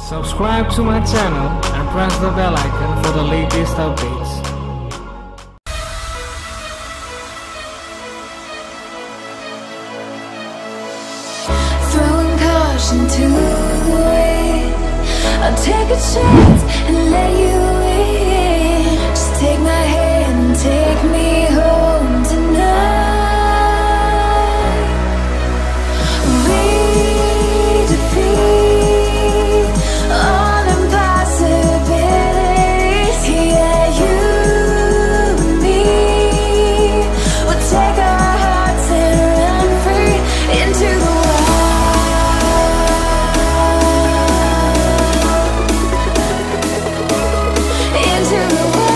Subscribe to my channel and press the bell icon for the latest updates. Throwing caution to the wind, I'll take a chance and let you in. Just take my hand and take me home tonight. We defeat all impossibilities. Yeah, you and me will take our hearts and run free into the wild. Into the wild.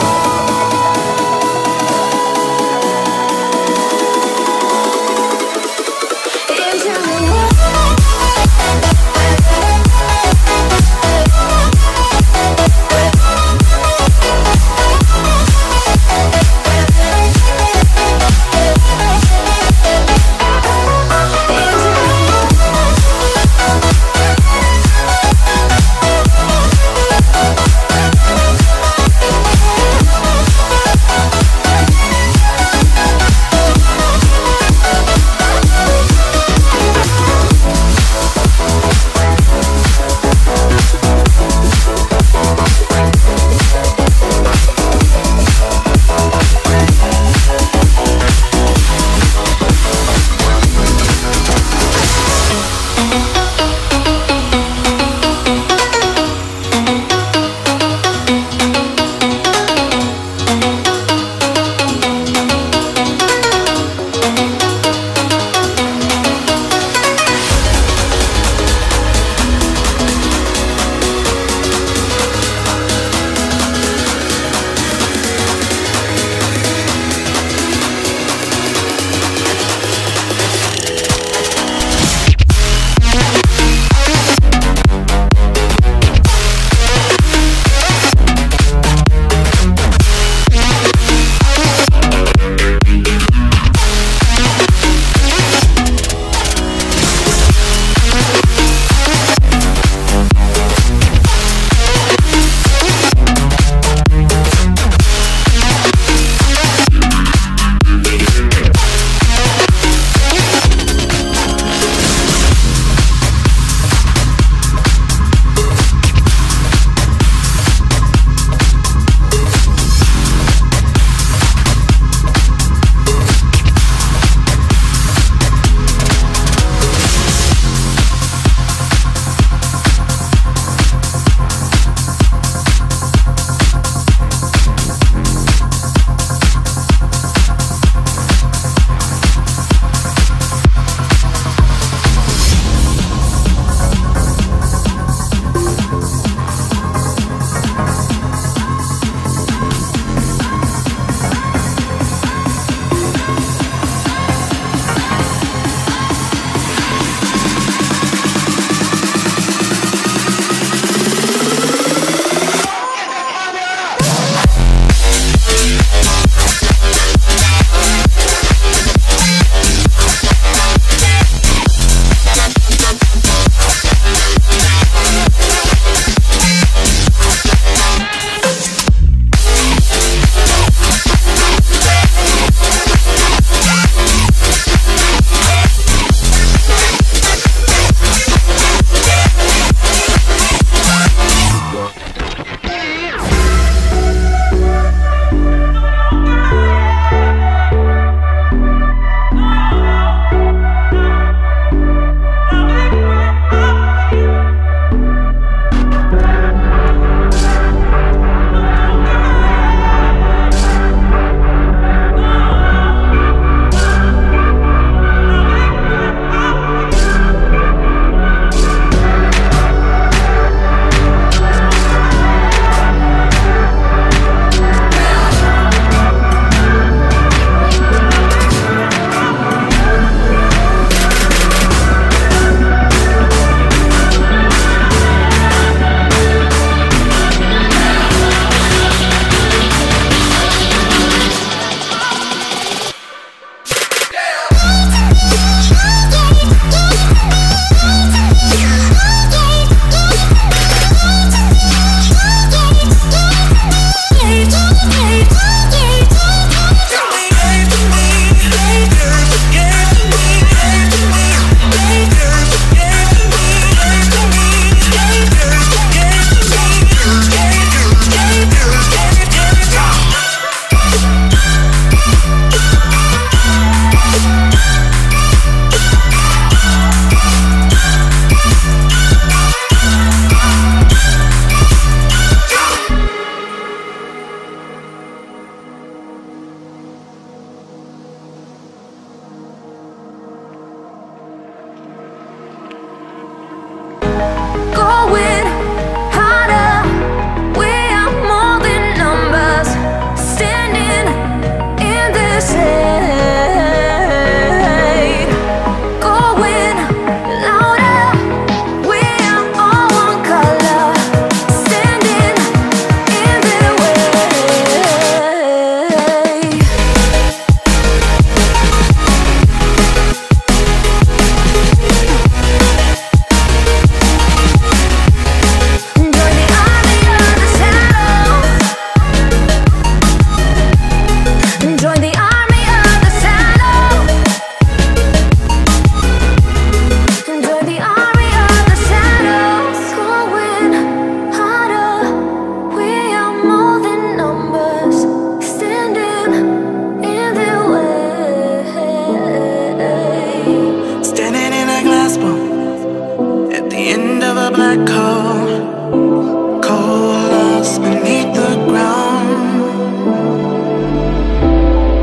a black hole, coalesce beneath the ground.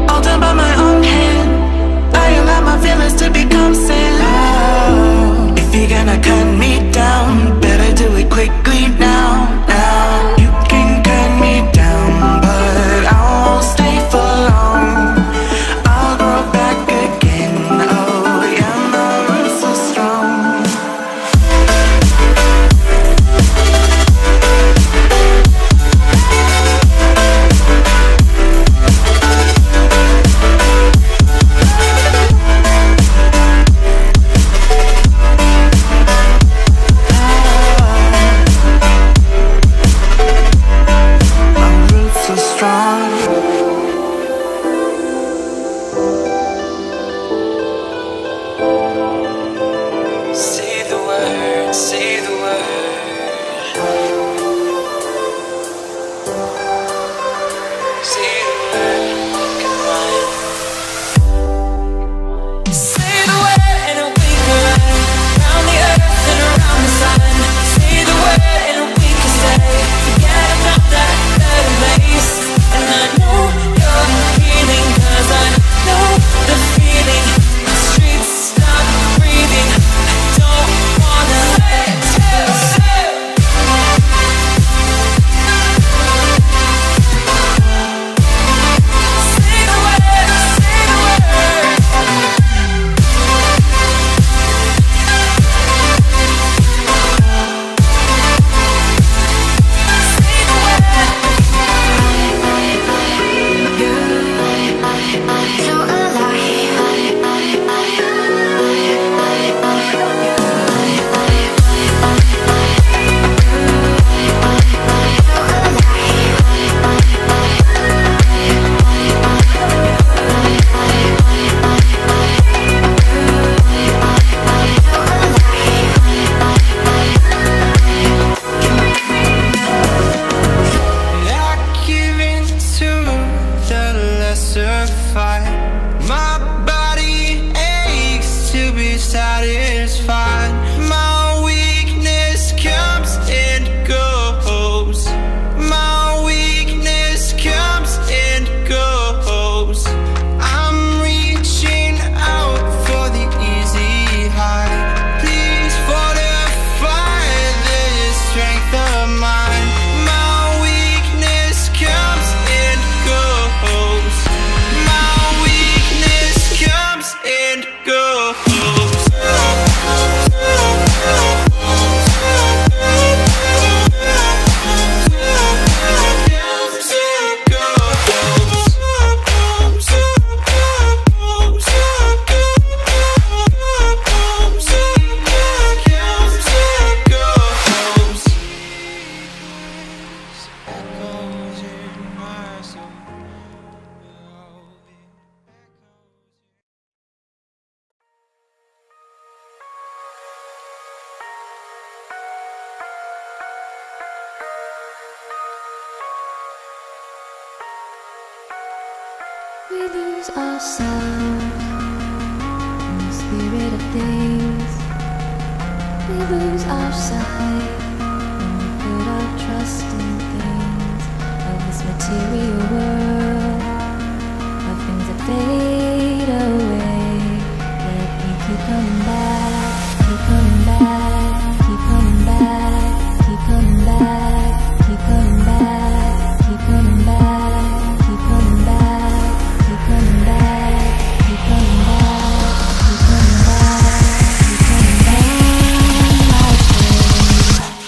All done by my own hand, I allow my feelings to become sand. If you're gonna cut me down, better do it quickly now, now. You can cut me down, but I won't stay for long. I'll grow back again, oh yeah, my roots are strong. We lose ourselves in the spirit of things. We lose our sight when we put our trust in things of this material world, of things that fade away. Yet we keep coming back, keep coming back, keep coming back, keep coming back, keep coming back, keep coming back, keep coming back. Coming back, keep coming back, keep coming back, keep coming back, my friend.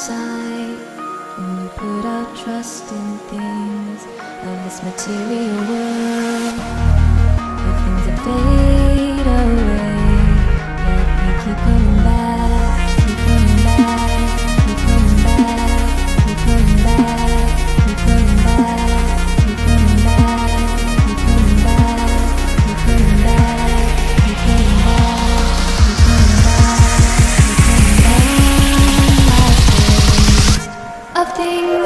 sight when we put our trust in things of this material world. The things that fade away, yet we keep coming back, keep coming back, keep coming back, keep coming back, keep coming back, keep coming back, keep coming back, keep coming back, keep coming back, keep coming back, keep coming back, of things